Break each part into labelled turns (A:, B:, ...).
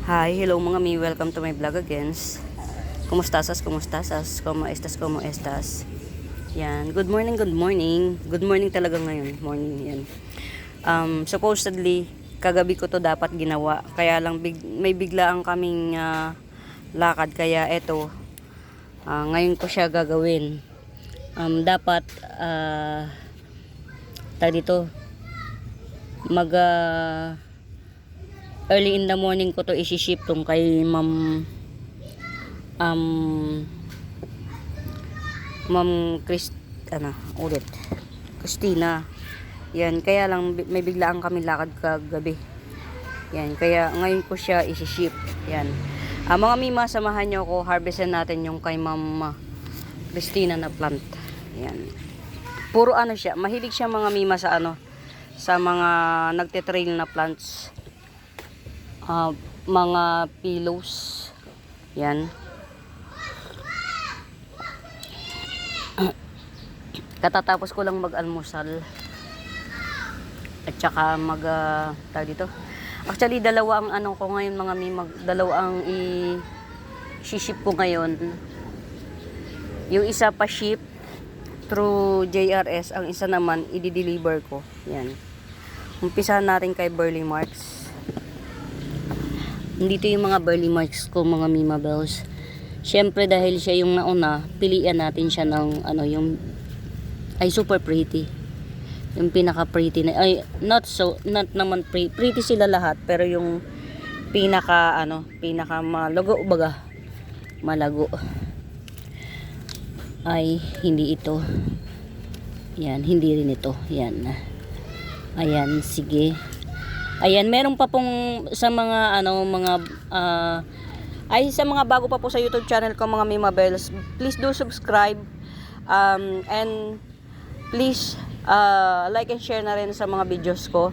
A: Hi, hello mga mi, welcome to my vlog again. Kumustasas, kumustasas, como estas, como estas. Yan, good morning, good morning. Good morning talaga ngayon, morning yan. Supposedly, kagabi ko to dapat ginawa. Kaya lang may biglaan kaming lakad, kaya eto, ngayon ko siya gagawin. Dapat, tayo dito, early in the morning ko to isi-ship tong kay Ma'am Christina. Yan, kaya lang may biglaan kami lakad kagabi. Yan, kaya ngayon ko siya isi-ship. Yan. Mga mima, samahan niyo ako, harvestin natin yung kay Ma'am Christina na plant. Yan. Puro ano siya, mahilig siya mga mima sa sa mga nagte-trail na plants. Mga pillows. Yan. Katatapos ko lang mag-almusal. At saka tawag dito. Actually, dalawa ang ko ngayon mga dalawa ang i-ship ko ngayon. Yung isa pa ship through JRS, ang isa naman i-deliver ko. Yan. Umpisahan natin kay Burley Marks. Dito yung mga Burley Marks ko, mga Mima Bells. Syempre dahil siya yung nauna, pilian natin siya ng ay super pretty. Yung pinaka pretty na not naman pretty sila lahat, pero yung pinaka malago baga. Malago. Ay hindi ito. Yan, hindi rin ito. Yan. Ayan, sige. Ayan, meron pa pong sa mga sa mga bago pa po sa YouTube channel ko mga Mima Bells, please do subscribe and please like and share na rin sa mga videos ko.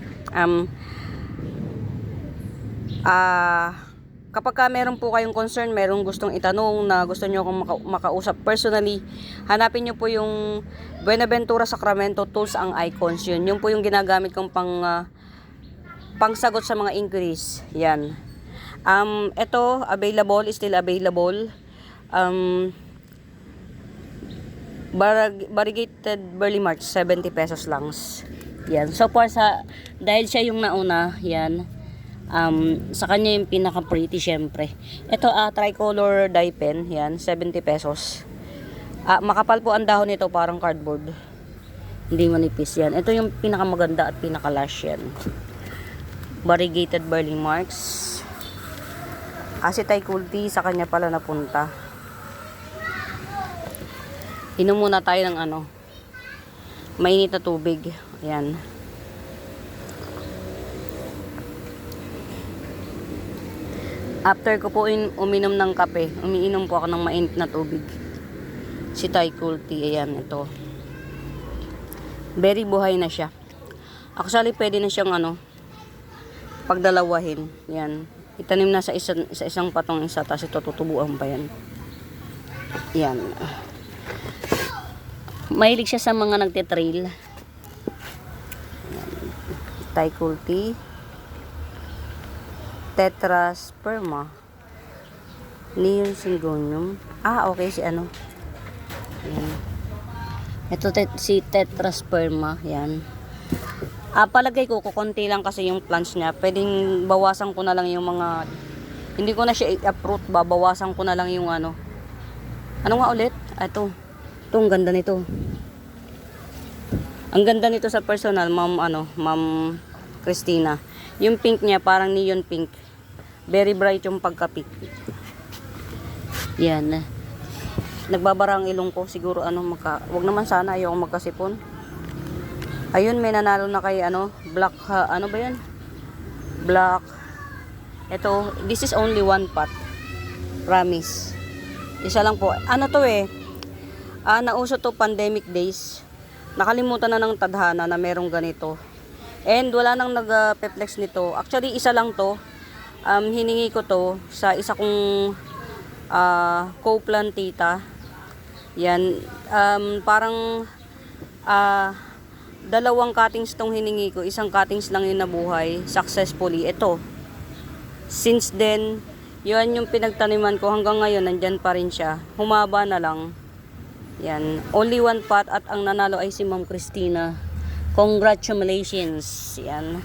A: Kapag meron po kayong concern, merong gustong itanong na gusto nyo akong makausap personally, hanapin nyo po yung Buenaventura Sacramento Tools ang Icons. Yun po yung ginagamit kong pangsagot sa mga inquiries. Yan. Ito, still available. Variegated Burley Marks, 70 pesos lang. Yan. So far dahil siya yung nauna, yan. Sa kanya yung pinaka pretty syempre. Ito, tricolor dye pen, yan, 70 pesos. Makapal po ang dahon nito, parang cardboard. Hindi manipis yan. Ito yung pinaka maganda at pinaka lush yan. Variegated Burley Marks. Kasi Tycool Tea sa kanya pala napunta. Inom muna tayo ng mainit na tubig. Ayan. After ko po uminom ng kape, umiinom po ako ng mainit na tubig. Si Tycool Tea, ayan, ito. Very buhay na siya. Actually, pwede na siyang pagdalawahin. Yan. Itanim na sa isang patong isa, tapos ito tutubuan pa yan. Yan. Mahilig siya sa mga nagte-trail. Tycool Tea. Tetrasperma. Neon Syngonium. Okay, Yan. Ito si Tetrasperma. Yan. Palagay ko, kukunti lang kasi yung plants niya. Pwedeng bawasan ko na lang yung mga, hindi ko na siya i-uproot, babawasan ko na lang yung ano nga ulit? Ito, ang ganda nito. Ang ganda nito sa personal, Ma'am Christina. Yung pink niya, parang neon pink. Very bright yung pagka-pink. Yan. Nagbabara ang ilong ko, siguro wag naman sana, ayoko magkasipon. Ayun, may nanalo na kay black, ba yan? Black. Ito, this is only one pot. Promise. Isa lang po. Nauso to pandemic days. Nakalimutan na ng tadhana na merong ganito. And wala nang nag-peplex nito. Actually, isa lang to. Hiningi ko to sa isa kong co-plantita. Yan. Parang dalawang cuttings tong hiningi ko. Isang cuttings lang yung nabuhay successfully. Ito. Since then, yun yung pinagtaniman ko hanggang ngayon, nandyan pa rin siya. Humaba na lang. Yan. Only one pot at ang nanalo ay si Ma'am Christina. Congratulations. Yan.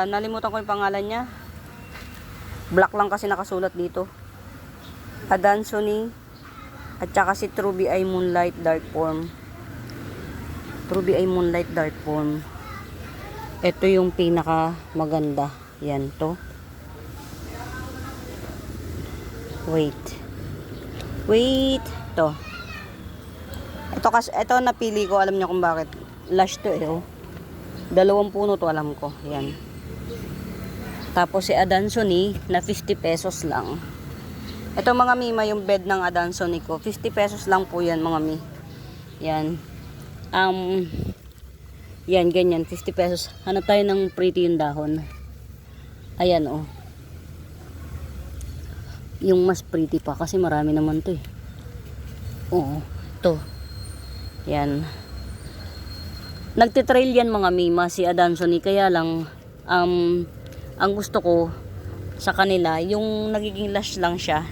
A: Nalimutan ko yung pangalan niya. Black lang kasi nakasulat dito. Adansony at saka si Ruby Eye Moonlight Dark Form. Ruby Eye Moonlight Dark Form. Ito yung pinaka maganda. Yan to. Wait. To. Ito napili ko, alam niyo kung bakit. Lush to eh, oh. 2 puno to, alam ko. Yan. Tapos si Adansony na 50 pesos lang. Ito mga mima, yung bed ng Adansony ko. 50 pesos lang po yan mga mi. Yan. Yan, ganyan. 50 pesos. Hanap tayo ng pretty yung dahon. Ayan, oh. Yung mas pretty pa kasi marami naman to eh. Oo. To. Yan. Nagtitrail yan mga mima si Adansony. Kaya lang, ang gusto ko sa kanila, yung nagiging lush lang siya.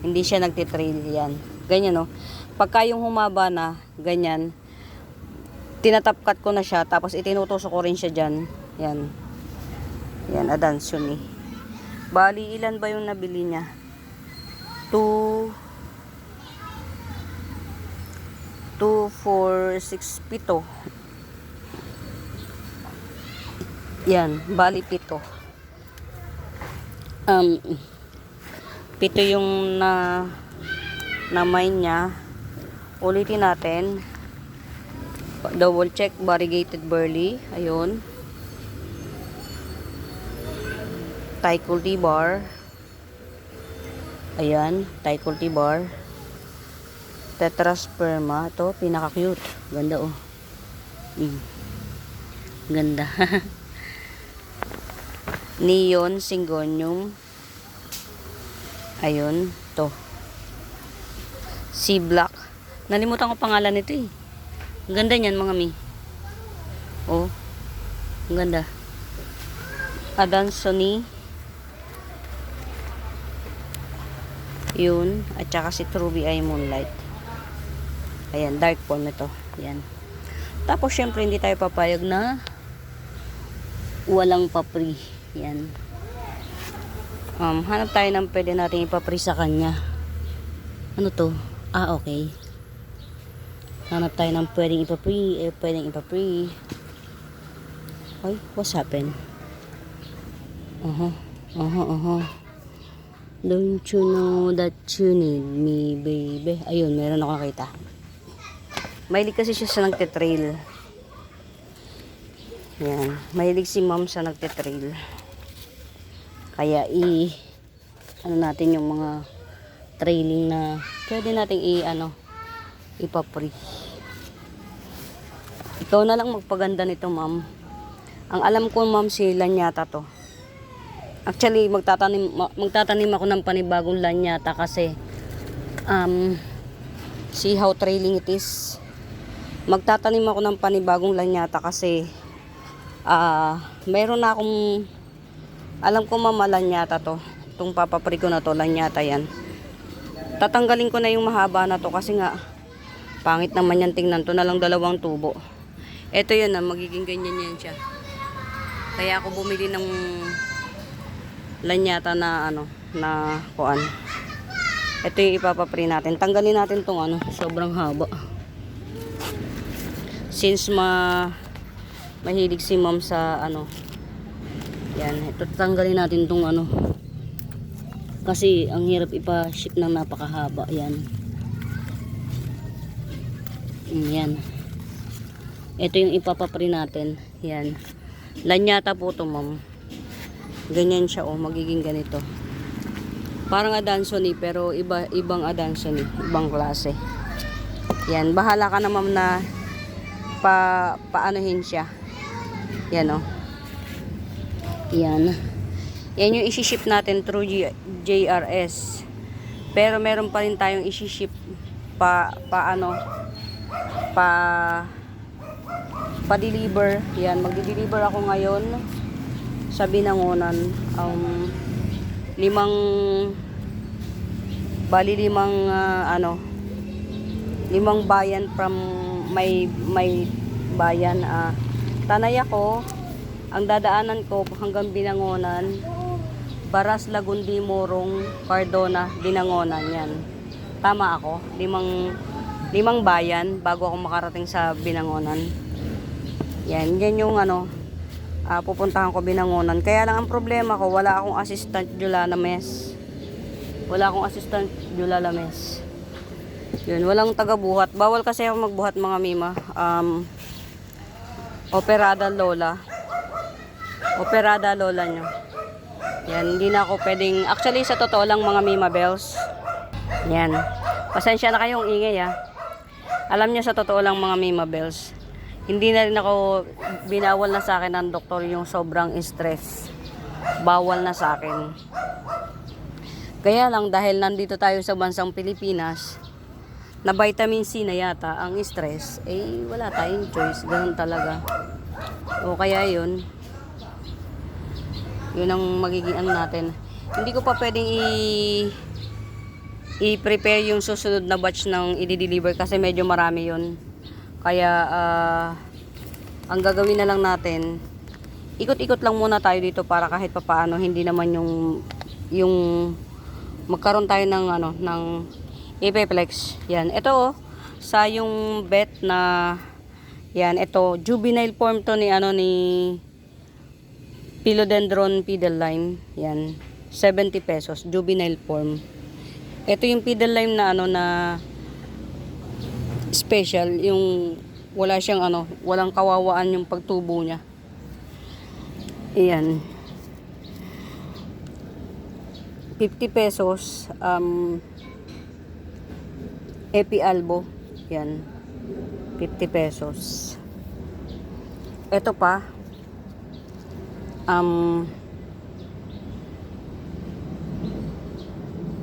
A: Hindi siya nagtitrail yan. Ganyan, no? Pagka yung humaba na, ganyan, tinatapkat ko na siya, tapos itinutusok ko rin siya dyan. Yan. Yan, Adansony. Bali, ilan ba yung nabili niya? 2, 4, 6, 7. Yan, bali 7. 7 yung na mine niya. Ulitin natin. Double check variegated barley. Ayun. Thai cultivar. Ayan, Thai cultivar. Tetrasperma. Ito, pinaka cute. Ganda oh. Ganda. Neon Syngonium. Ayun, to. Sea Black. Nalimutan ko pangalan nito eh. Ang ganda niyan mga mi. Oh. Ang ganda. Adansony. Yun. At saka si Ruby Eye Moonlight. Ayan, dark form ito. Ayan. Tapos syempre hindi tayo papayag na walang papri. Yan. Hanap tayo ng pwede natin ipapri sa kanya. Ano to? Okay. Hanap tayo ng pwedeng ipapri. Ay, what's happened? Don't you know that you need me, baby? Ayun, meron ako nakita. Mahilig kasi siya sa nagtitrail. Yan. Mahilig si ma'am sa nagtitrail. Kaya ano natin yung mga trailing na pwede nating ipapri. Ikaw na lang magpaganda nito, ma'am. Ang alam ko, ma'am, si Lanyata to. Actually, magtatanim ako ng panibagong Lanyata kasi see how trailing it is. Magtatanim ako ng panibagong Lanyata kasi meron na akong alam ko, ma'am, Lanyata to. Itong papapri ko na to, Lanyata yan. Tatanggalin ko na yung mahaba na to kasi nga pangit naman yan tingnan. To na lang 2 tubo. Ito yun na magiging ganyan yan siya. Kaya ako bumili ng Lanyata na na kuan. Ito yung ipapapri natin. Tanggalin natin tong sobrang haba. Since mahilig si ma'am sa yan, ito tanggalin natin tong kasi ang hirap ipa-ship ng napakahaba. Yan. Yan. Ito yung ipapapri natin. Yan. Lanyata po to, ma'am. Ganyan siya, magiging ganito. Parang Adansony pero ibang Adansony, ibang klase. Yan, bahala ka na, ma'am, na paanohin siya. Yan Yan. Yan yung isi-ship natin through JRS. Pero meron pa rin tayong isi-ship pa-deliver. Yan, magdi-deliver ako ngayon sa Binangonan. Limang limang bayan from may bayan. Tanay ako, ang dadaanan ko hanggang Binangonan, Baras, Lagundi, Morong, Cardona, Binangonan. Yan, tama ako, limang bayan bago ako makarating sa Binangonan. Yan yung pupuntahan ko, Binangonan. Kaya lang ang problema ko, wala akong assistant Julalames. Yun, walang taga-buhat. Bawal kasi ako magbuhat, mga mima. Operada lola nyo. Yan, hindi na ako pwedeng, actually sa totoo lang, mga mima bells. Yan, pasensya na kayong ingay Alam nyo, sa totoo lang, mga mima bells, hindi na rin ako, binawal na sa akin ng doktor yung sobrang stress. Bawal na sa akin. Kaya lang, dahil nandito tayo sa bansang Pilipinas, na vitamin C na yata ang stress, wala tayong choice. Ganun talaga. O kaya yun ang magiging natin. Hindi ko pa pwedeng i-prepare yung susunod na batch ng i-deliver kasi medyo marami yun. Kaya ang gagawin na lang natin, ikot-ikot lang muna tayo dito para kahit papaano hindi naman yung magkaroon tayo ng epiplex. Yan, ito sa yung vet na yan, ito juvenile form to ni Philodendron pedal lime. Yan, 70 pesos juvenile form. Ito yung pedal lime na na special, yung wala siyang walang kawawaan yung pagtubo niya. Ayan, 50 pesos. Epi Albo. Yan, 50 pesos. Ito pa,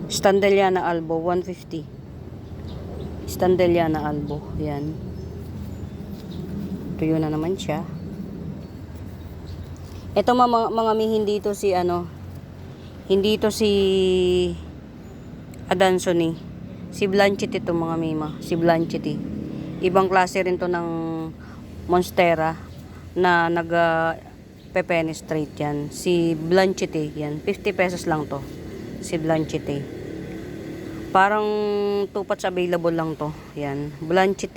A: Standeliana Albo, 150. Standeliana Albo. Yan, tuyo na naman siya. Ito mga hindi to si hindi to si Adansoni. Si Blanchett ito, mga mima. Si Blanchett. Ibang klase rin to ng Monstera na penetrate yan. Si Blanchett yan. 50 pesos lang to. Si Blanchett. Parang 2 pots available lang to. Yan. Blanchett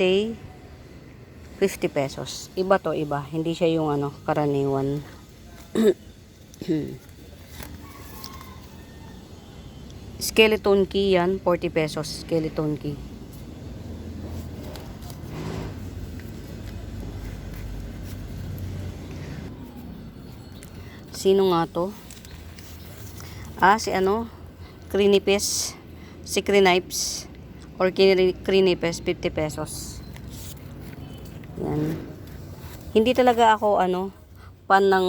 A: 50 pesos. Iba to, iba. Hindi siya yung karaniwan. Skeleton key yan, 40 pesos. Skeleton key. Sino nga to? Si Crinipes. Si Crinipes or Crinipes, 50 pesos. Yan. Hindi talaga ako pan ng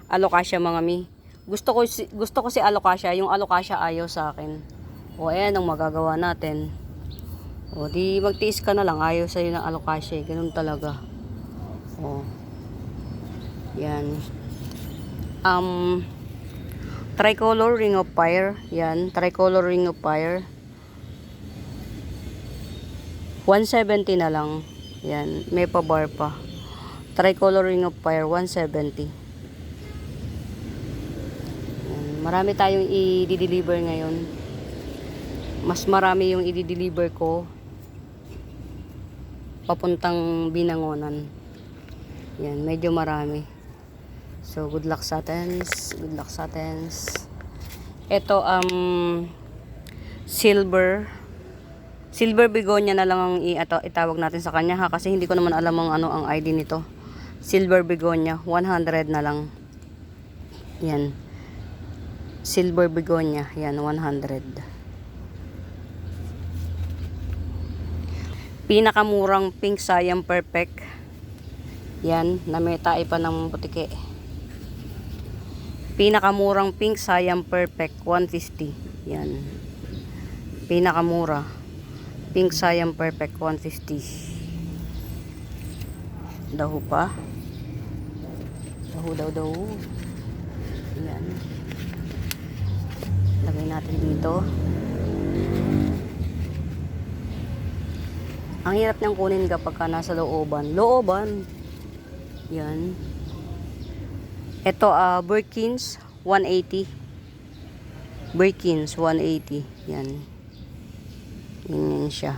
A: alocasia, mga mi. Gusto ko si alocasia, yung alocasia ayaw sa akin. O ayan ang magagawa natin. O di magtiis ka na lang, ayaw sa iyo ng alocasia, ganun talaga. O. Yan. Tricolor Ring of Fire. Yan, Tricolor Ring of Fire. 170 na lang. Yan, may pa-bar pa. Tricolor Ring of Fire, 170. Marami tayong i-deliver ngayon. Mas marami yung i-deliver ko papuntang Binangonan. Yan, medyo marami. So, good luck sa atin. Good luck sa atin. Ito, silver begonia na lang ang itawag natin sa kanya, ha, kasi hindi ko naman alam ang ID nito. Silver begonia, 100 na lang. Yan. Silver begonia, yan, 100. Pinakamurang pink Siam perfect. Yan, na may tae pa ng butike. Pinakamurang pink Siam perfect, 150. Yan. Pinakamura. Pink Siam perfect, 150. Daho pa. Daho. Yan. Lagay natin dito. Ang hirap niyang kunin kapag ka nasa looban. Looban. Yan. Ito, Birkins, 180. Birkins, 180. Yan. Ganyan siya.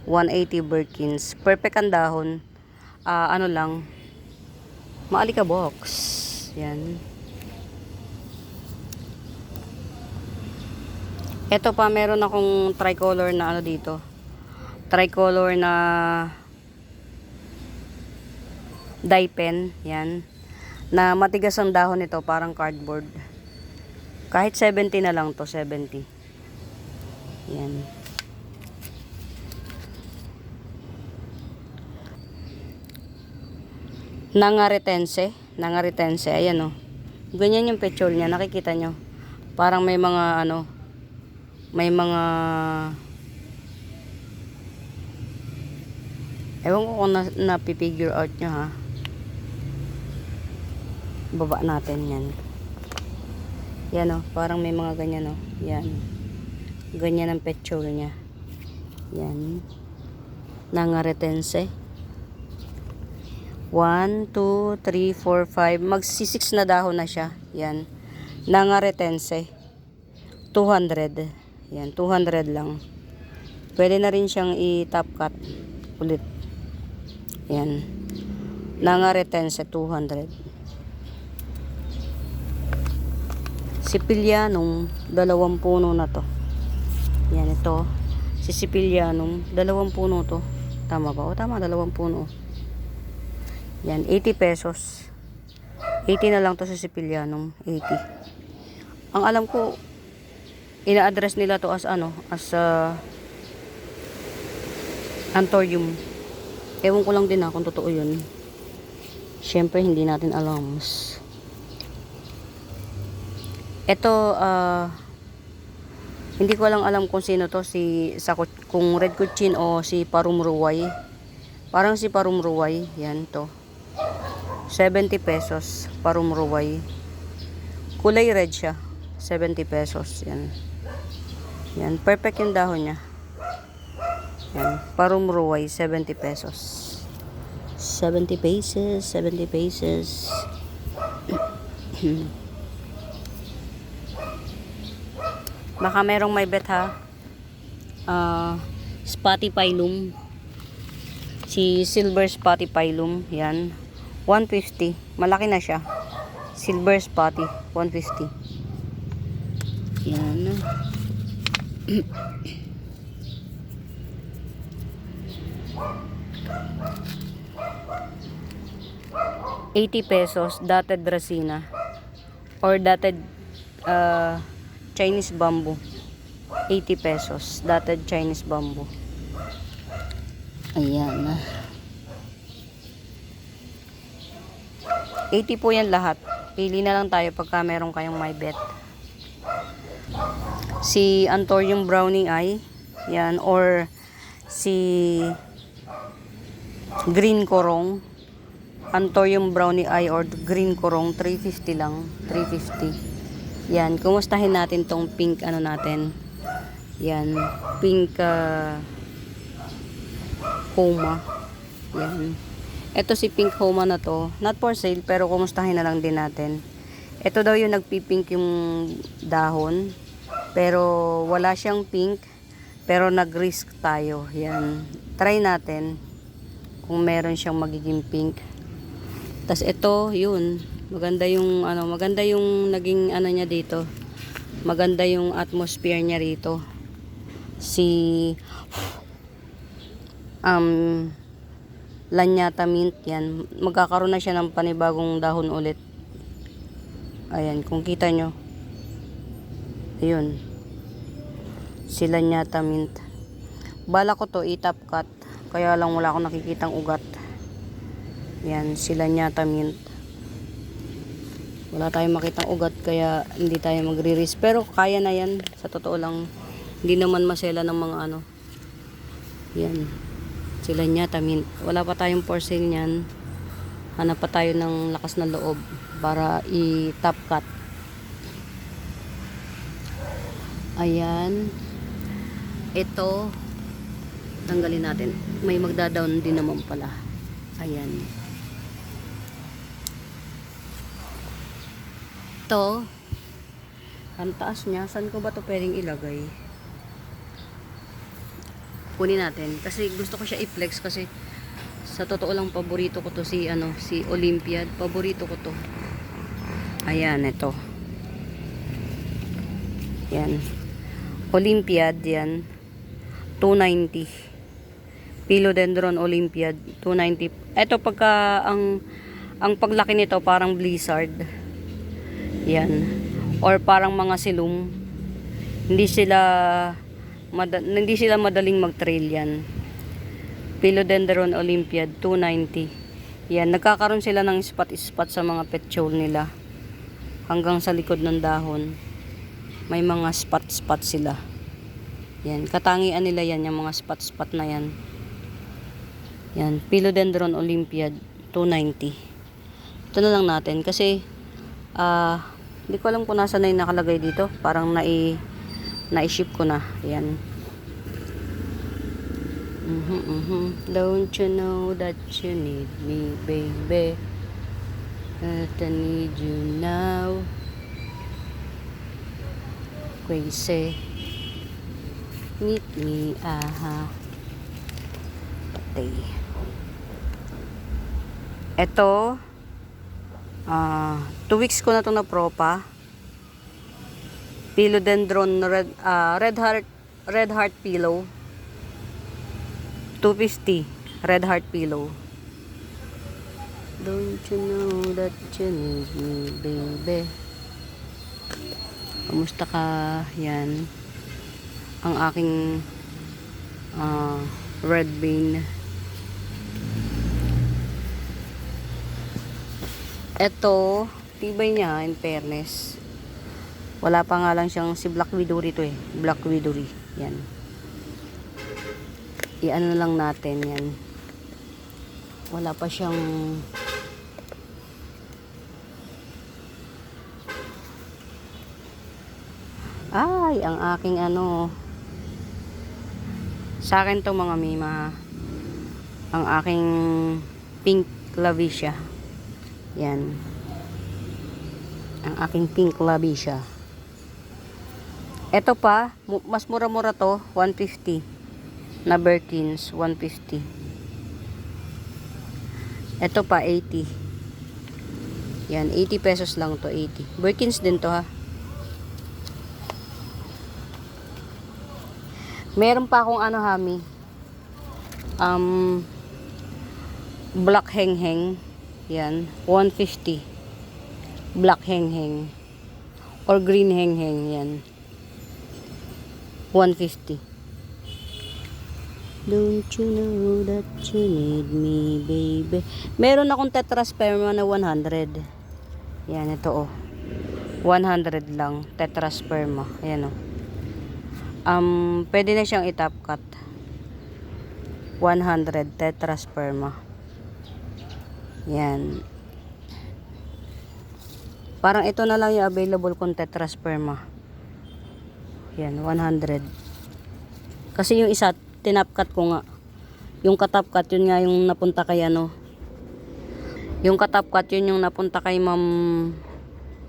A: 180 Birkins. Perfect ang dahon. Ano lang. Maalikabok. Yan. Ito pa, meron akong tricolor na ano dito. Tricolor na dye pen. Yan. Na matigas ang dahon nito, parang cardboard. Kahit 70 na lang to, 70. Yan. Nangaritense. Nangaritense. Ayan o. Ganyan yung pechol niya. Nakikita nyo. Parang may mga ano. May mga ewan ko kung napipigure out nyo ha. Baba natin yan. Yan o. Parang may mga ganyan o. Yan. Ganyan ang pechol niya. Yan. Nangaretense. 1, 2, 3, 4, 5. Magsi-6 na dahon na siya. Yan. Nangaretense. 200. Yan. 200 lang. Pwede na rin siyang i-top cut ulit. Yan. Nangaretense. 200. Sipilyanum. 2 puno na to. Yan. Ito. Si Sipilyanum. 2 puno to. Tama ba? O tama. 2 puno. Yan, 80 pesos. 80 na lang to sa Sipilyanum. 80. Ang alam ko, ina-address nila to as ano, as anthurium. Ewan ko lang din kung totoo yun. Siyempre, hindi natin alam. Ito, hindi ko lang alam kung sino to, kung Red Cochin o si Parumruway. Parang si Parumruway. Yan to. 70 pesos, Parumruway. Kulay red siya. 70 pesos. Yan. Yan. Perfect yung dahon niya. Yan. Parumruway, 70 pesos. 70 pesos. 70 pesos. Baka merong may bet ha. Spathiphyllum. Si Silver Spathiphyllum. Yan. 150. Malaki na siya. Silver Spotty. 150. Yan. ₱80 dotted Dracena. Or dotted Chinese bamboo. 80 pesos. Dotted Chinese bamboo. Ayan. 80 po yan lahat. Pili na lang tayo pagka meron kayong may bet. Si Anthurium Brownie Eye. Yan. Or si Green Korong. Anthurium Brownie Eye or Green Korong. 350 lang. 350. Yan. Kumustahin natin tong pink ano natin. Yan. Pink Homa. Yan. Ito si Pink Homa na to. Not for sale, pero kumustahin na lang din natin. Ito daw yung nagpipink yung dahon. Pero wala siyang pink. Pero nag-risk tayo. Yan. Try natin kung meron siyang magiging pink. Tas ito, yun. Maganda yung naging ano niya dito. Maganda yung atmosphere niya rito. Si Lanyata Mint, yan. Magkakaroon na siya ng panibagong dahon ulit. Ayan, kung kita nyo. Ayun. Si Lanyata Mint. Bala ko to, i-top cut. Kaya lang wala akong nakikitang ugat. Yan, si Lanyata Mint. Wala tayong makitang ugat, kaya hindi tayo magre-risk. Pero kaya na yan, sa totoo lang. Hindi naman masela ng mga ano. Yan. Sila niya, Mint. Wala pa tayong for sale niyan. Hanap pa tayo ng lakas ng loob. para i-top cut. Ayan. Ito, tanggalin natin. May magda-down din naman pala. Ayan. Ito, ang taas niya. Saan ko ba ito pwedeng ilagay? Kunin natin. Kasi gusto ko siya i-flex kasi sa totoo lang paborito ko to si Olympiad. Paborito ko to. Ayan, ito. Yan. Olympiad, yan. 290. Philodendron Olympiad, 290. Ito pagka ang paglaki nito parang blizzard. Yan. Or parang mga silum. Hindi sila madaling mag-trail yan. Philodendron Olympiad 290. Yan, nagkakaroon sila ng spot-spot sa mga petioles nila. Hanggang sa likod ng dahon. May mga spot-spot sila. Yan, katangian nila yan, yung mga spot-spot na yan. Yan, Philodendron Olympiad 290. Ito na lang natin kasi hindi ko alam kung nasa na yung nakalagay dito. Parang na-ship ko na. Yan. Don't you know that you need me, baby? That I need you now. Crazy. Meet me, aha. Patay. Ito, 2 weeks ko na itong napropa. Philodendron red heart pillow. 250 red heart pillow. Don't you know that you need me, baby? Kamusta ka? Yan. Ang aking red bean. Ito, tibay niya in fairness. Wala pa nga lang siyang si Black Widowy to eh. Black Widowy. Yan. I-ano lang natin yan. Wala pa siyang ay, ang aking sa akin to mga mima. Ang aking pink lavisha. Yan. Ang aking pink lavisha. Ito pa, mas mura-mura to, 150. Na Birkins, 150. Ito pa, 80. Yan, 80 pesos lang to, 80. Birkins din to ha. Meron pa akong hami. Black heng-heng. Yan, 150. Black heng-heng. Or green heng-heng, yan. 150. Don't you know that you need me, baby? Meron akong tetrasperma na 100. Yan, ito oh. 100 lang, tetrasperma. Ayan oh. Pwede na siyang i-top cut. 100 tetrasperma. Yan. Parang ito na lang yung available kong tetrasperma. Yan, 100. Kasi yung isa, tinop cut ko nga. Yung katop cut, yun nga yung napunta kay Yung katop cut, yun yung napunta kay Ma'am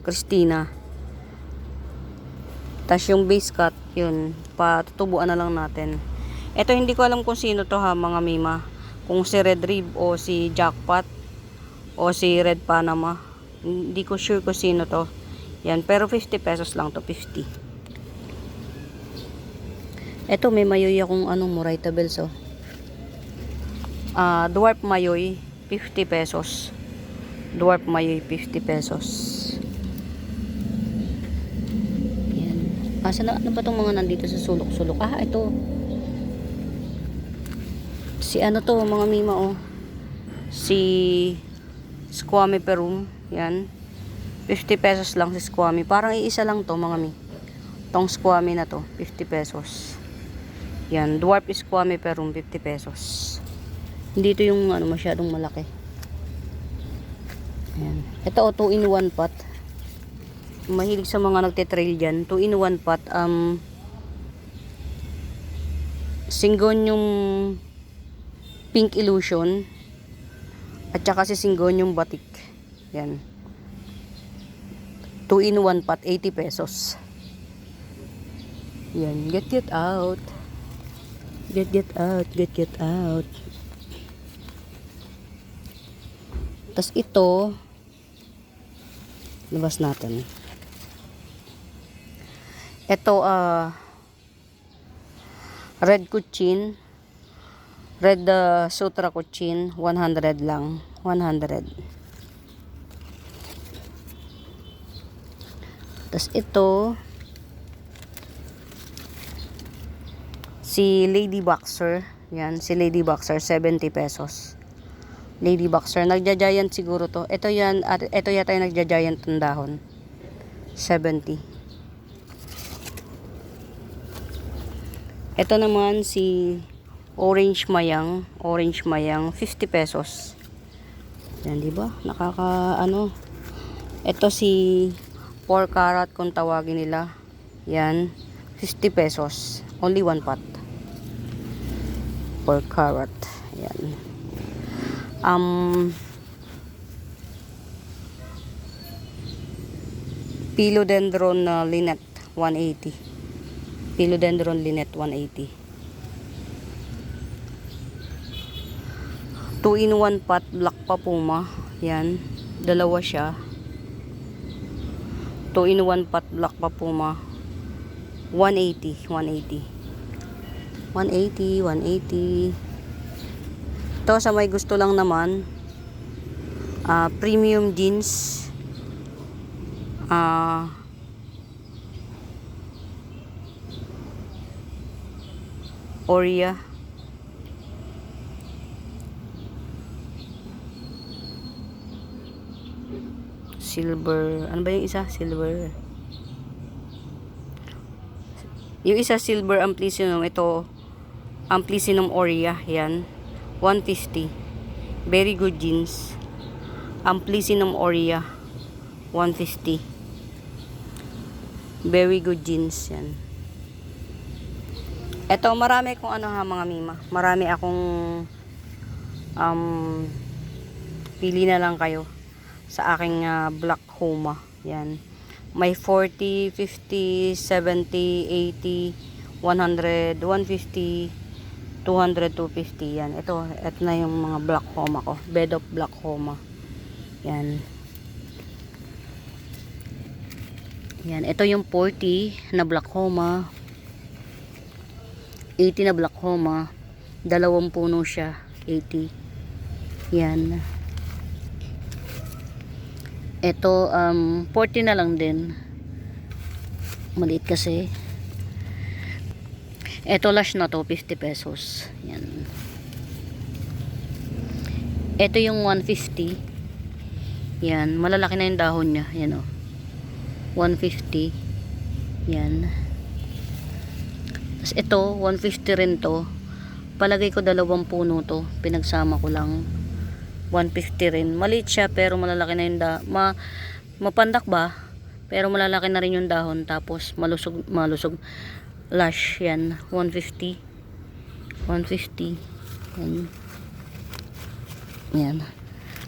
A: Christina. Tapos yung base cut, yun, patutubuan na lang natin. Ito hindi ko alam kung sino to ha mga mima. Kung si Red Rib o si Jackpot o si Red Panama. Hindi ko sure kung sino to. Yan, pero 50 pesos lang to, 50. Ito may mayoy akong Morita Bells oh. Dwarf mayoy, 50 pesos. Dwarf mayoy, 50 pesos. Ano ba itong mga nandito sa sulok-sulok? Ito. Si to, mga mima, oh. Si Squammy Perum. Yan. 50 pesos lang si Squammy. Parang iisa lang to, mga mi. Tong Squammy na to, 50 pesos. Yan. Dwarf Squammy Perum, 50 pesos. Hindi to yung masyadong malaki. Ayan. Ito, 2-in-1 pot. Mahilig sa mga nagte-trail dyan. 2-in-1 pot. Syngonium Pink Illusion. At saka si Syngonium Batik. Yan. 2-in-1 pot, 80 pesos. Yan. Get out. Get out. Tas ito, labas natin. Ito, red kuchin. Red sutra kuchin. 100 lang. 100. Tas ito, si Lady Boxer. Yan, si Lady Boxer, 70 pesos. Lady Boxer, nagja-giant siguro to. Ito yan, at ito yata yung nagja-giant ng dahon. 70. Ito naman si Orange Mayang, 50 pesos. Yan, di ba? Nakaka Ito si 4 karat kung tawagin nila. Yan, 50 pesos. Only 1 pot. 4 karat. Yan. Philodendron Linet 180. Philodendron Linet 180. 2-in-1 pot Black Papuma. Yan, dalawa siya. 2-in-1 pot Black Papuma. 180. 180. Ito sa may gusto lang naman, premium jeans, Oria, silver, ano ba yung isa? Silver. Yung isa silver Amplicynum, ito Amplicynum Oria, yan. 150. Very good jeans. Amplicynum Oria, 150. Very good jeans, yan. Ito, marami kong mga mima. Marami akong pili na lang kayo sa aking Black Homa. Yan. May 40, 50, 70, 80, 100, 150, 200, 250. Yan. Ito na yung mga Black Homa ko. Bed of Black Homa. Yan. Yan. Ito yung 40 na Black Homa. 80 na Black Homa. 2 puno siya. 80. Yan. Ito, 40 na lang din. Maliit kasi. Ito lash na to, 50 pesos. Yan. Ito yung 150. Yan. Malalaki na yung dahon niya. Yan o. 150. Yan. Tapos ito, 150 rin to. Palagay ko 2 puno to. Pinagsama ko lang. 150 rin. Maliit siya pero malalaki na yung mapandak ba? Pero malalaki na rin yung dahon. Tapos malusog lash. Yan. 150. 150. Yan. Yan.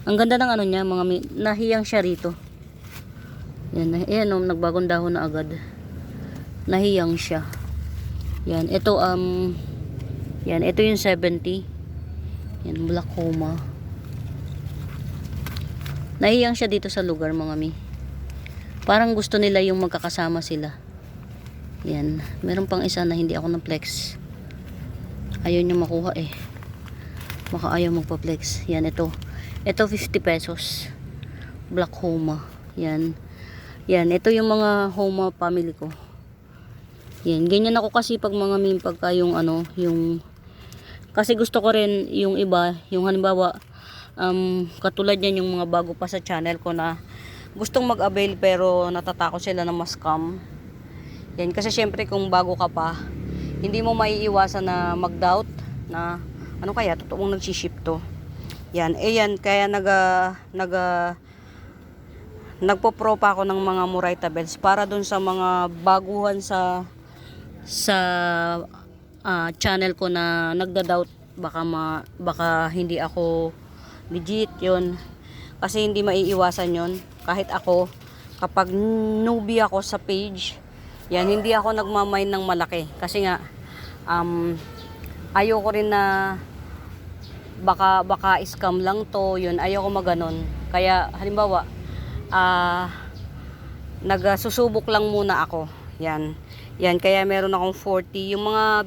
A: Ang ganda ng ano niya. Nahiyang siya rito. Yan. Ayan o. Nagbagong dahon na agad. Nahiyang siya. Yan. Ito yan. Ito yung 70. Yan. Black Homa. Nahiyang siya dito sa lugar mga mi. Parang gusto nila yung magkakasama sila. Yan. Meron pang isa na hindi ako na-flex. Ayaw niya makuha eh. Baka ayaw magpa-flex. Yan ito. Ito 50 pesos. Black Homa. Yan. Yan. Ito yung mga Homa family ko. Yan. Ganyan ako kasi pag mga mi pagka yung yung kasi gusto ko rin yung iba. Yung halimbawa katulad yan yung mga bago pa sa channel ko na gustong mag-avail pero natatakot sila na ma-scam. Yan, kasi syempre kung bago ka pa, hindi mo maiiwasan na mag-doubt na ano kaya, totoong nagsiship to. Yan, yan, kaya nagpo-pro pa ako ng mga Murayta bells para dun sa mga baguhan sa channel ko na nagda-doubt baka hindi ako legit yun. Kasi hindi maiiwasan yun. Kahit ako, kapag newbie ako sa page, yan, hindi ako nagmamind ng malaki. Kasi nga, ayoko rin na baka scam lang to, yun, ayoko maganon. Kaya, halimbawa, nagsusubok lang muna ako. Yan. Yan, kaya meron akong 40. Yung mga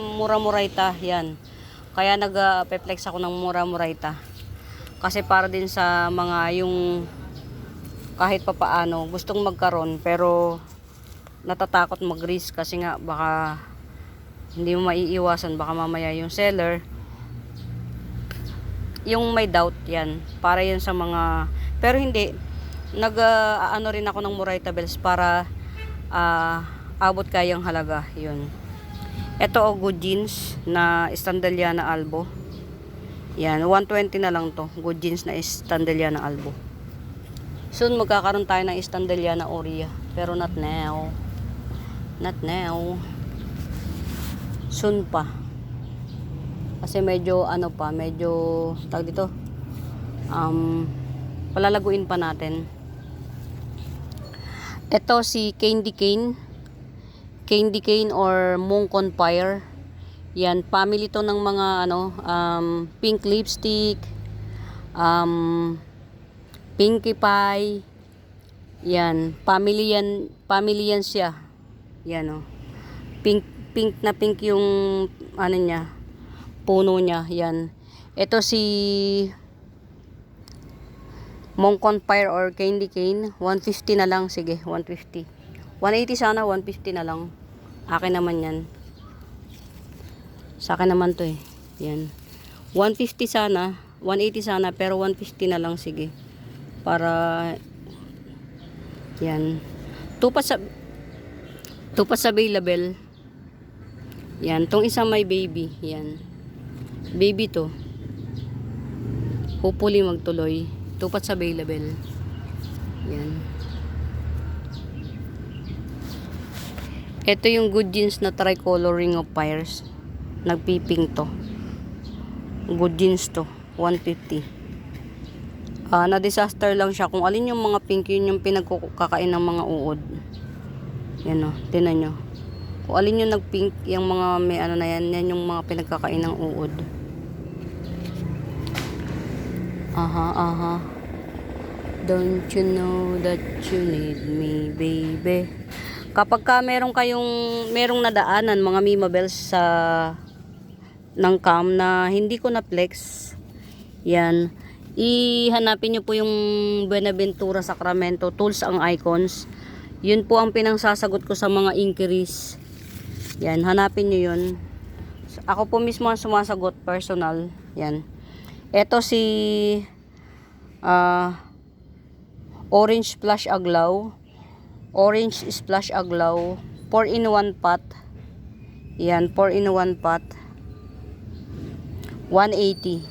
A: mura-murayta, yan. Kaya nag-flex ako ng mura-murayta. Kasi para din sa mga yung kahit papaano gustong magkaroon pero natatakot mag-risk kasi nga baka hindi mo maiiwasan, baka mamaya yung seller yung may doubt, yan. Para yan sa mga, pero hindi, ano rin ako ng Murayta bells para abot kayang halaga, yun. Ito o good jeans na Standeliana Albo. Yan, 120 na lang to. Good jeans na Standeliana Albo. Soon magkakaroon tayo ng Standeliana Aurea, pero not now. Not now. Soon pa. Kasi medyo ano pa, medyo tag dito. Palalaguin pa natin. Ito si Candy Cane. Candy Cane or Moncon Fire. Yan, family to ng mga ano, pink lipstick, Pinkie Pie. Yan, family yan siya. Yan oh. Pink na pink yung ano niya, puno niya. Yan. Ito si Moncon Fire or Candy Cane, 150 na lang, sige, 150. 180 sana, 150 na lang. Akin naman yan. Sa akin naman to eh. Yan. 150 sana, 180 sana, pero 150 na lang, sige. Para yan. Tupas available. Yan, tong isang may baby, yan. Baby to. Hopefully magtuloy. Tupats available. Yan. Ito yung good jeans na tricolor ring of fires. Nagpiping to. Good jeans to. 150. Na-disaster lang siya. Kung alin yung mga pink, yun yung pinagkakain ng mga uod. Yan o. Tinan nyo. Kung alin yung nag-pink, yung mga may ano na yan, yan yung mga pinagkakain ng uod. Aha. Don't you know that you need me, baby? Kapag ka merong nadaanan, mga Mima Bells sa ng cam na hindi ko na-flex, yan, ihanapin nyo po yung Buenaventura Sacramento Tools ang Icons. Yun po ang pinangsasagot ko sa mga inquiries. Yan, hanapin nyo yun. Ako po mismo ang sumasagot, personal. Yan. Ito si Orange Splash Aglaw. Orange Splash Aglaw. 4-in-1 pot. Yan, 4-in-1 pot. 180.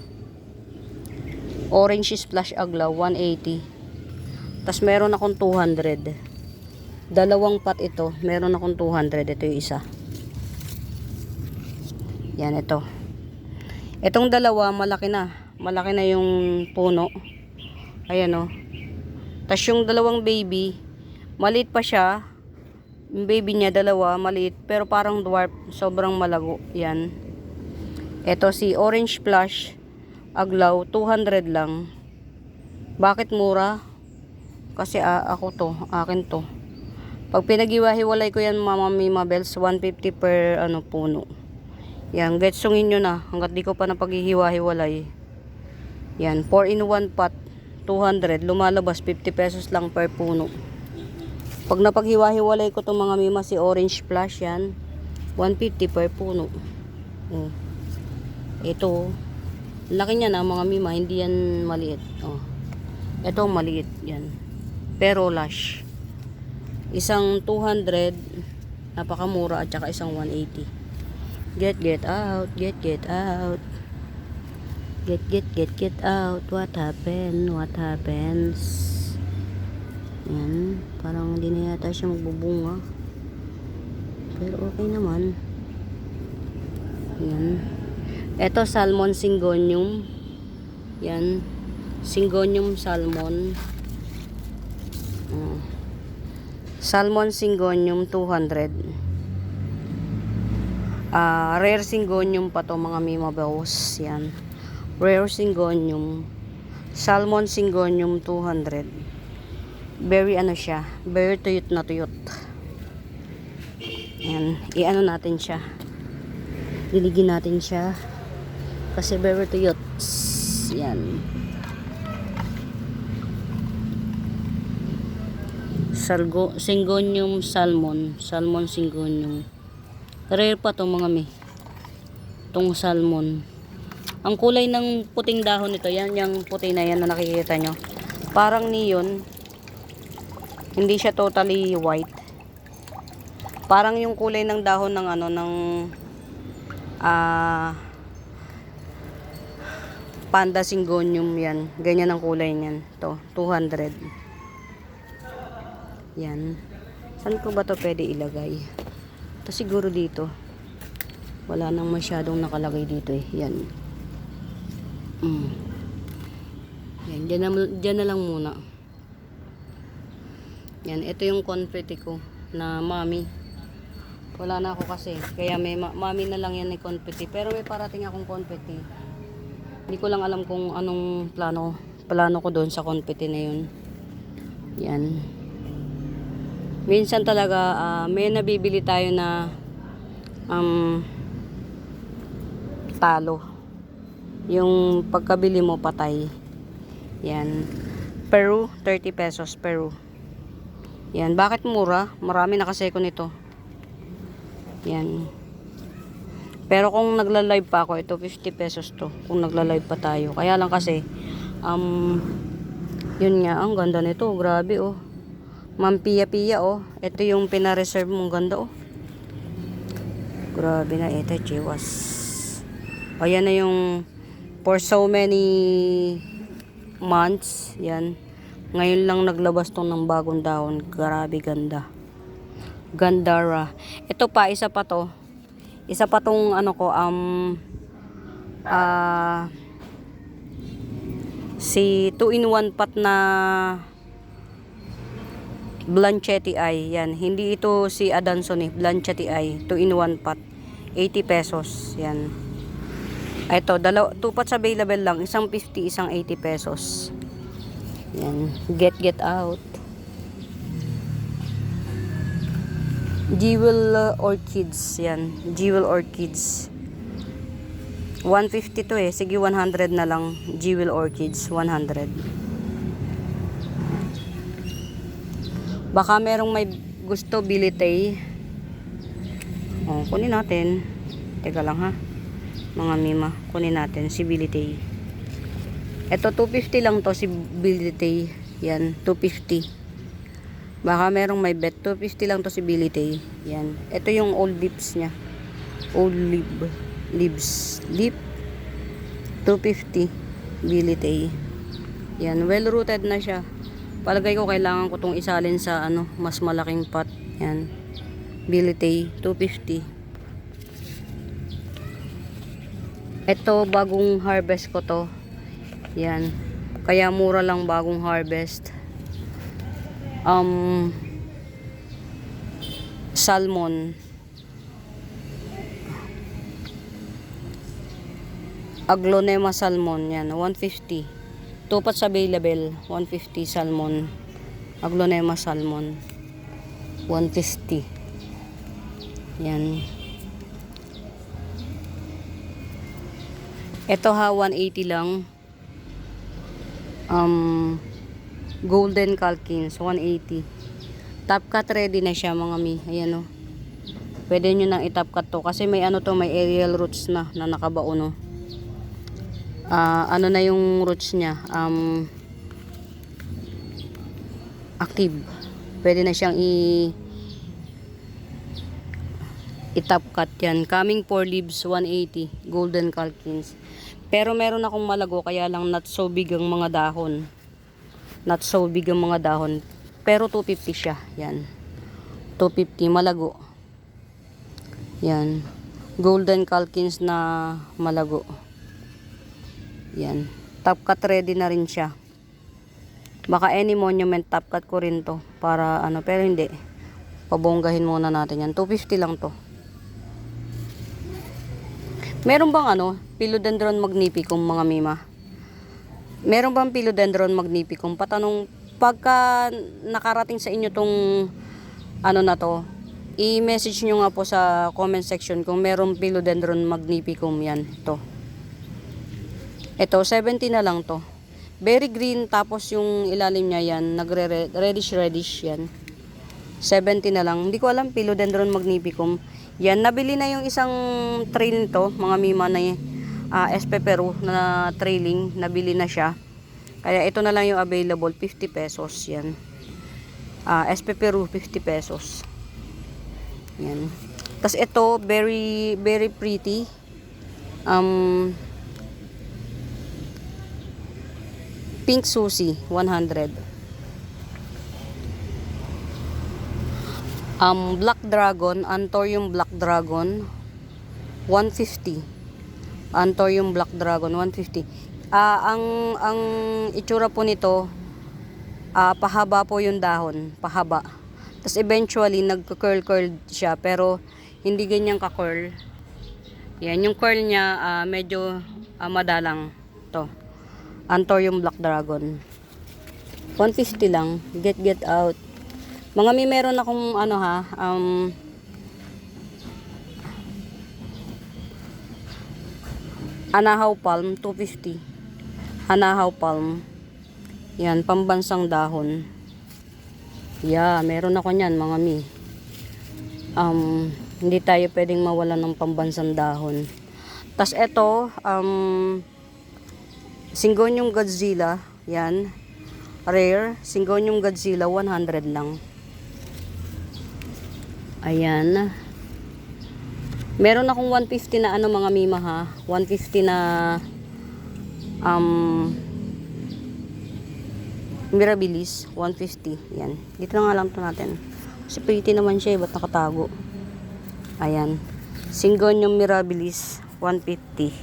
A: Orange Splash Aglaw, 180. Tapos meron akong 200. Dalawang pot ito. Meron akong 200. Ito yung isa. Yan, ito. Itong dalawa, malaki na. Malaki na yung puno. Ayan o. Tapos yung dalawang baby, maliit pa siya. Yung baby niya, dalawa, maliit. Pero parang dwarf. Sobrang malago. Yan. Ito si Orange Splash Aglaw, 200 lang. Bakit mura? Kasi ako to, akin to. Pag pinag-iwa-hiwalay ko yan, Mama Mima Bells, 150 per puno. Yan, getsungin nyo na hanggat di ko pa napaghihiwa-hiwalay. Yan, 4-in-1 pot, 200. Lumalabas, 50 pesos lang per puno. Pag napaghiwa-hiwalay ko itong mga Mima, si Orange Splash, yan, 150 per puno. Oh. Ito, laki niya na mga Mima, hindi yan maliit. Oh. Ito maliit, yan. Pero lush. Isang 200, napakamura, at saka isang 180. Get out, get out. Get out. What happens? Yan, parang hindi na yata siya magbubunga. Pero okay naman. Yan. Ito, salmon syngonium. Yan. Syngonium salmon. Salmon syngonium 200. Rare syngonium pa to mga mima boss. Yan. Rare syngonium. Salmon syngonium 200. Very ano siya, very tuyot na tuyot. Yan, i-ano natin siya. Diligin natin siya. Kasi very tuyot. Yan. Syngonium salmon. Salmon syngonium. Rare pa to mga mi. Itong salmon. Ang kulay ng puting dahon nito, yan yung puti na yan na nakikita nyo. Parang neon. Hindi siya totally white. Parang yung kulay ng dahon ng ano ng panda syngonium yan. Ganyan ang kulay niyan. To 200. Yan. Saan ko ba to pwede ilagay? Ito siguro dito. Wala nang masyadong nakalagay dito eh. Yan. Yan. Diyan na lang muna. Yan, ito yung confetti ko na mami. Wala na ako kasi. Kaya may mami na lang yan ni confetti. Pero may parating akong confetti. Hindi ko lang alam kung anong plano ko doon sa confetti na yun. Yan. Minsan talaga may nabibili tayo na talo. Yung pagkabili mo patay. Yan. Peru, 30 pesos Peru. Yan, bakit mura? Marami nakaseko nito. Yan. Pero kung nagla-live pa ako, ito 50 pesos to. Kung nagla-live pa tayo. Kaya lang kasi, yun nga, ang ganda nito. Grabe, oh. Mampiya-piya, oh. Ito yung pina-reserve mong ganda, oh. Grabe na ito, chiwas. Ayan na yung for so many months. Yan. Ngayon lang naglabas tong ng bagong dahon. Grabe ganda. Gandara. Ito pa, isa pa to. Isa pa tong ano ko, si 2-in-1 pot na Blanchetti Eye. Yan. Hindi ito si Adanson eh. Blanchetti Eye. 2-in-1 pot. 80 pesos. Yan. Ito, 2 pots available lang. Isang 50, isang 80 pesos. Yan. Get out. Jewel Orchids. Yan. Jewel Orchids. 150 to eh. Sige, 100 na lang. Jewel Orchids. 100. Baka merong may gusto bilitay. Oh, kunin natin. Teka lang ha. Mga mima. Kunin natin si bilitay. Ito 250 lang to si bilitay. Yan, 250. Baka merong may bet. 250 lang to si bilitay. Yan. Ito yung old leaves niya. Old leaves. Leaf 250 bilitay. Yan, well rooted na siya. Palagay ko kailangan ko tong isalin sa ano, mas malaking pot. Yan. Bilitay 250. Ito bagong harvest ko to. Yan. Kaya mura lang bagong harvest. Salmon. Aglonema salmon. Yan. 150. 2 pots available. 150 salmon. Aglonema salmon. 150. Yan. Ito ha, 180 lang. Golden Calkins 180. Top cut ready na siya mga mi. Ayan o. Pwede nyo nang i-top cut to kasi may ano to, may aerial roots na nakabaon o. Ano na yung roots niya, active. Pwede na siyang i-top cut yan. Coming 4 leaves 180 Golden Calkins. Pero meron akong malago kaya lang not so big ang mga dahon. Not so big ang mga dahon. Pero 250 siya. Yan. 250 malago. Yan. Golden Calkins na malago. Yan. Top cut ready na rin siya. Baka any monument top cut ko rin to. Para ano, pero hindi. Pabonggahin muna natin yan. 250 lang to. Meron bang ano, Philodendron magnificum mga mima? Meron bang Philodendron magnificum? Patanong, pagka nakarating sa inyo tong ano na to, i-message nyo nga po sa comment section kung meron Philodendron magnificum yan. Ito, 70 na lang to. Very green, tapos yung ilalim niya yan, reddish yan. 70 na lang. Hindi ko alam, Philodendron magnificum. Yan, nabili na yung isang tray nito, mga mima na SP Peru na trailing, nabili na siya. Kaya ito na lang yung available, 50 pesos yan. SP Peru, 50 pesos. Yan. Tapos ito, very, very pretty. Pink Susie, 100. Black Dragon, Anthurium Black Dragon, 150. Anthurium Black Dragon, 150. Ang itsura po nito, pahaba po yung dahon, pahaba. Tapos eventually, nagka-curl siya, pero hindi ganyang ka-curl. Yan, yung curl niya, medyo madalang. To. Anthurium Black Dragon. 150 lang. Get out. Mga meron akong ano ha, Anahaw Palm, 250. Anahaw Palm. Yan, pambansang dahon. Yeah, meron ako niyan mga mi. Hindi tayo pwedeng mawala ng pambansang dahon. Tas ito, Syngonium Godzilla. Yan. Rare. Syngonium Godzilla, 100 lang. Ayan. Meron akong 150 na ano mga mima ha. 150 na Mirabilis, 150. Yan. Dito na nga lang to natin. Kasi pretty naman siya, ba't nakatago? Ayan. Syngonium Mirabilis, 150.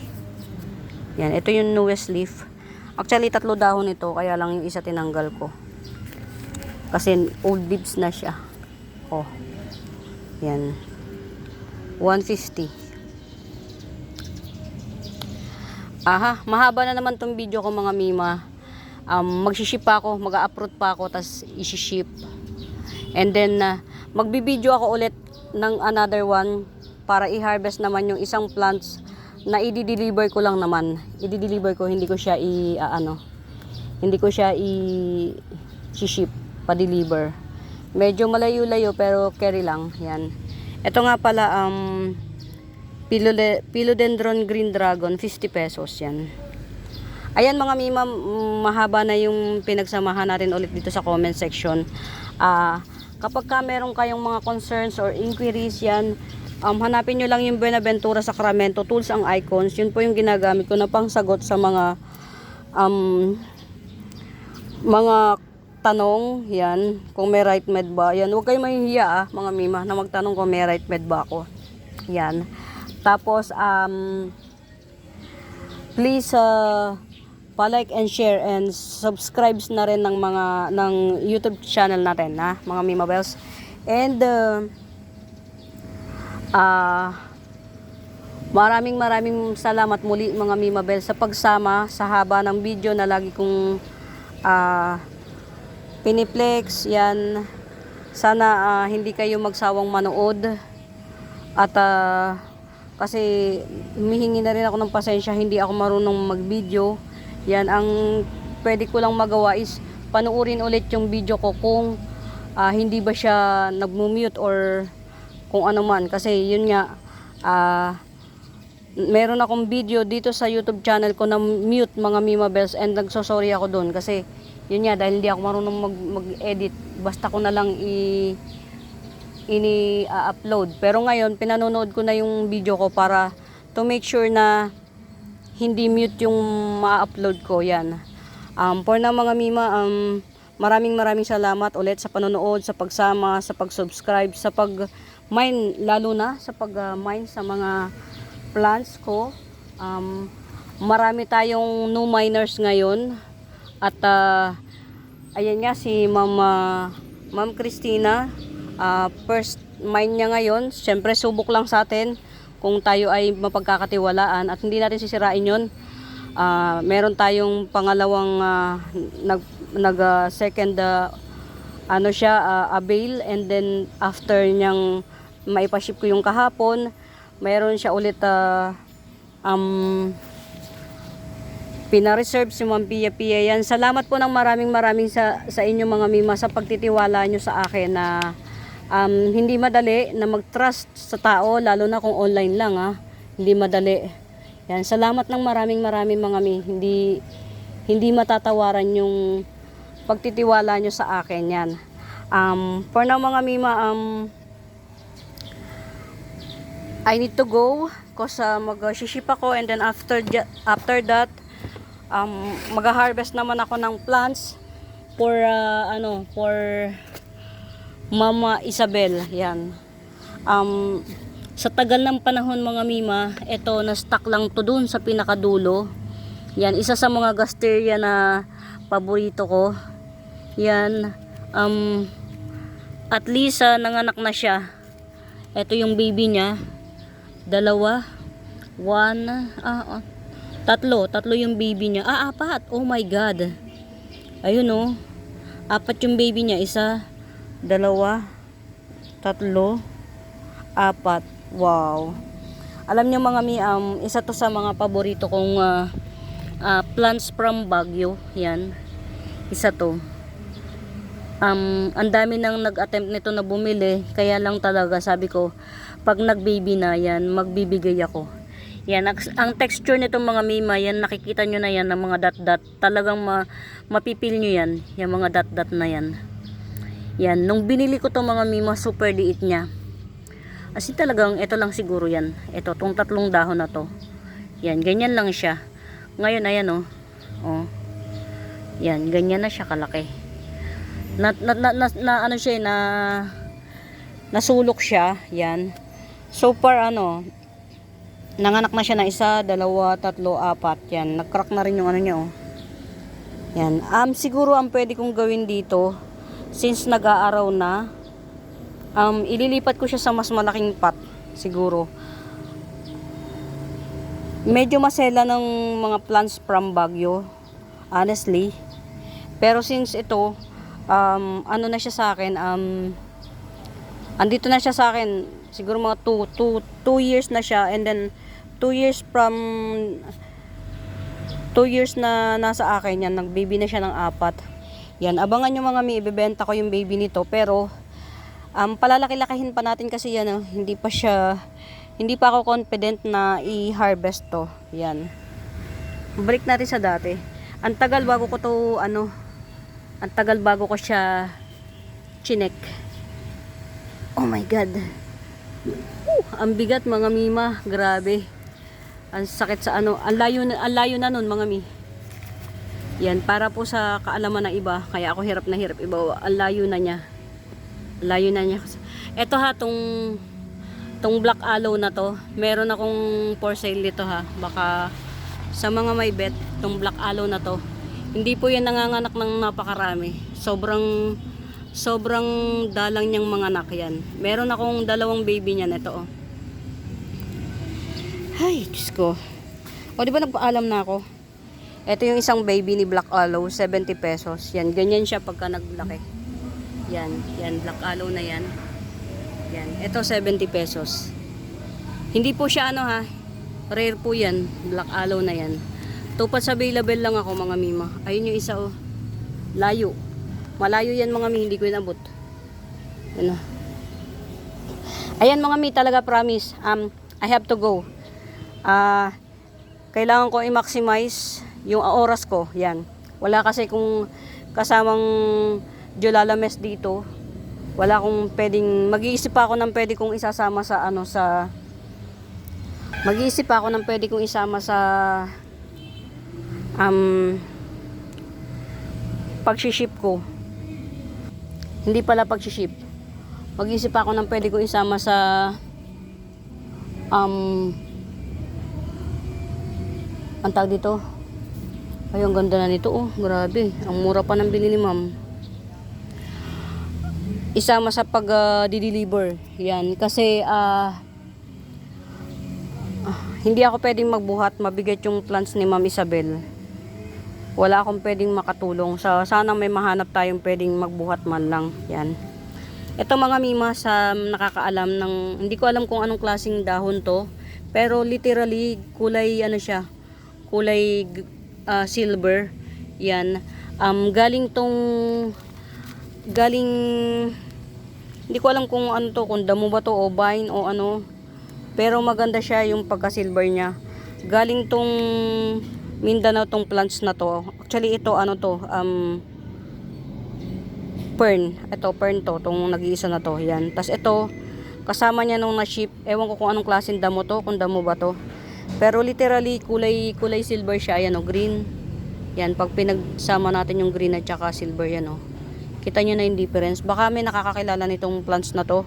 A: Yan. Ito yung newest leaf. Actually, 3 dahon ito, kaya lang yung isa tinanggal ko. Kasi old leaves na siya. Oh. Yan. 150. Aha, mahaba na naman tong video ko mga mima. Magsiship pa ako, mag-a-upload pa ako, tas isi-ship. And then, magbibideo ako ulit ng another one para i-harvest naman yung isang plants na i-deliver ko lang naman. I-deliver ko, hindi ko siya hindi ko siya i-ship, pa-deliver. Medyo malayo-layo pero carry lang. Yan. Ito nga pala, Philodendron Green Dragon, 50 pesos yan. Ayan mga mima, mahaba na yung pinagsamahan natin ulit dito sa comment section. Kapag ka meron kayong mga concerns or inquiries yan, hanapin nyo lang yung Buenaventura Sacramento Tools ang Icons. Yun po yung ginagamit ko na pangsagot sa mga tanong. Yan, kung may right med ba. Yan, huwag kayong mahihiya mga mima na magtanong kung may right med ba ako. Yan. Tapos, please, pa-like and share and subscribe na rin ng YouTube channel natin, ha, mga Mima Bells. And, maraming salamat muli mga Mima Bells sa pagsama sa haba ng video na lagi kong piniplex. Yan. Sana hindi kayo magsawang manood. At, kasi humihingi na rin ako ng pasensya, hindi ako marunong mag-video. Yan, ang pwede ko lang magawa is panuorin ulit yung video ko kung hindi ba siya nag-mute or kung ano man. Kasi yun nga, meron akong video dito sa YouTube channel ko na mute mga Mima Bells, and nagsosorry ako doon. Kasi yun nga, dahil hindi ako marunong mag-edit, basta ko na lang ini-upload. Pero ngayon, pinanonood ko na yung video ko para to make sure na hindi mute yung ma-upload ko. Yan. For na mga mima, maraming salamat ulit sa panonood, sa pagsama, sa pag-subscribe, sa pag-mine, lalo na sa pag-mine sa mga plants ko. Marami tayong new miners ngayon. At ayan nga si Ma'am Christina, first mine niya ngayon. Siyempre subok lang sa atin kung tayo ay mapagkakatiwalaan at hindi natin sisirain yon. Meron tayong pangalawang second avail, and then after niyang maipaship ko yung kahapon, meron siya ulit pina-reserve si Ma'am Pia Pia yan. Salamat po ng maraming sa inyo mga mima sa pagtitiwala nyo sa akin na hindi madali na mag-trust sa tao, lalo na kung online lang hindi madali. Yan, salamat ng maraming mga mi. Hindi matatawaran yung pagtitiwala nyo sa akin yan. For now mga mima, I need to go because mag-ship ako, and then after that mag-harvest naman ako ng plants for Mama Isabel. Yan. Sa tagal ng panahon mga mima, ito na-stock lang to dun sa pinakadulo. Yan, isa sa mga gasteria na paborito ko. Yan. At least nanganak na siya. Ito yung baby niya. Dalawa. Tatlo yung baby niya. Apat. Oh my God. Ayun oh. Apat yung baby niya. Isa, dalawa, tatlo, apat. Wow. Alam niyo mga mi, isa to sa mga paborito kong plants from Baguio. Yan. Isa to. Ang dami nang nag-attempt nito na bumili. Kaya lang talaga sabi ko, pag nag-baby na yan, magbibigay ako. Yan, ang texture nitong mga mima, yan, nakikita nyo na yan ng mga dot-dot. Talagang mapipil nyo yan, yung mga dot-dot na yan. Yan, nung binili ko itong mga mima, super liit niya. As in talagang, ito lang siguro yan. Ito, tong tatlong dahon na to. Yan, ganyan lang siya. Ngayon, ayan oh. Oh. Yan, ganyan na siya kalaki. Ano siya, nasulok siya. Yan. So far, nanganak na siya na isa, dalawa, tatlo, apat. Yan, nag-crack na rin yung niya oh. Yan. Siguro ang pwede kong gawin dito, since nag-aaraw na, ililipat ko siya sa mas malaking pot, siguro. Medyo masela ng mga plants from Baguio, honestly. Pero since ito, ano na siya sa akin, andito na siya sa akin, siguro mga 2 years na siya, and then 2 years na nasa akin yan, nag-baby na siya ng 4. Yan, abangan nyo mga mi, ibebenta ko yung baby nito, pero palalaki-lakihin pa natin kasi yan, hindi pa ako confident na i-harvest to. Yan. Balik natin sa dati. Ang tagal bago ko siya chinek. Oh my God. Ang bigat mga mima, grabe. Ang sakit sa ang layo na nun mga mi. Yan, para po sa kaalaman ng iba, kaya ako hirap na hirap iba. Ang layo na niya. Ito tong black aloe na to, meron akong for sale dito baka sa mga may bet, tong black aloe na to, hindi po yan nanganganak ng napakarami. Sobrang dalang niyang mga anak yan. Meron akong 2 baby niyan, ito oh. Ay, Diyos ko. O, di ba nagpaalam na ako? Ito yung isang baby ni Black Aloe, 70 pesos. Yan, ganyan siya pagka naglaki. Yan, Black Aloe na yan. Yan, ito 70 pesos. Hindi po siya rare po yan, Black Aloe na yan. Tupat sa available lang ako mga mima. Ayun yung isa oh. Layo. Malayo yan mga mi, hindi ko inabot. Ano? Ayan mga mi, talaga promise. I have to go. Kailangan ko i-maximize yung oras ko. Yan. Wala kasi kung kasamang Jolalames dito. Wala akong pwedeng, mag-iisip ako ng pwede kong isasama sa mag-iisip ako ng pwede kong isama sa pag-ship ko. Hindi pala pag-ship. Mag-isip ako ng pwede ko isama sa ang tawag dito. Ay, ang ganda na nito. Oh, grabe. Ang mura pa ng bili ni ma'am. Isama sa pag-deliver. Yan. Kasi, hindi ako pwedeng magbuhat. Mabigat yung plants ni Ma'am Isabel. Wala akong pwedeng makatulong. Sana may mahanap tayong pwedeng magbuhat man lang. Yan. Ito mga mima sa nakakaalam ng, hindi ko alam kung anong klaseng dahon to. Pero literally, kulay ano siya. Kulay silver. Yan. Galing hindi ko alam kung ano to, kung damo ba to o vine o ano, pero maganda siya yung pagka-silver niya. Galing tong Mindanao tong plants na to. Actually ito ano to, fern. Ito fern to, tong nag-iisa na to. Yan. Tas ito kasama niya nung na-ship. Ewan ko kung anong klaseng damo to, kung damo ba to. Pero literally kulay silver siya. Ayan o, green. Yan, pag pinagsama natin yung green at saka silver yan o. Kita nyo na yung difference. Baka may nakakakilala nitong plants na to.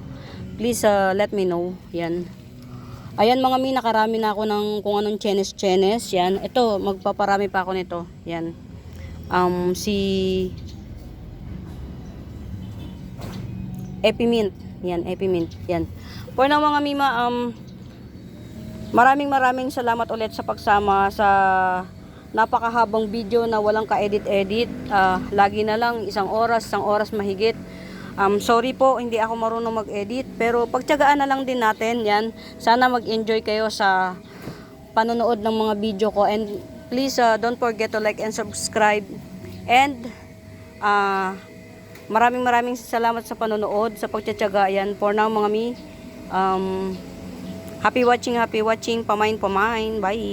A: Please let me know. Yan. Ayan mga mi, nakarami na ako ng kung anong chenes. Yan. Ito, magpaparami pa ako nito. Yan. Si Epimint. Yan, Epimint. Yan. For now mga mima, maraming salamat ulit sa pagsama sa napakahabang video na walang ka-edit-edit. Lagi na lang isang oras mahigit. Sorry po, hindi ako marunong mag-edit. Pero pagtiyagaan na lang din natin. Yan. Sana mag-enjoy kayo sa panonood ng mga video ko. And please don't forget to like and subscribe. And maraming salamat sa panonood, sa pagtiyaga. Yan. For now mga mi, happy watching. Pamain. Bye.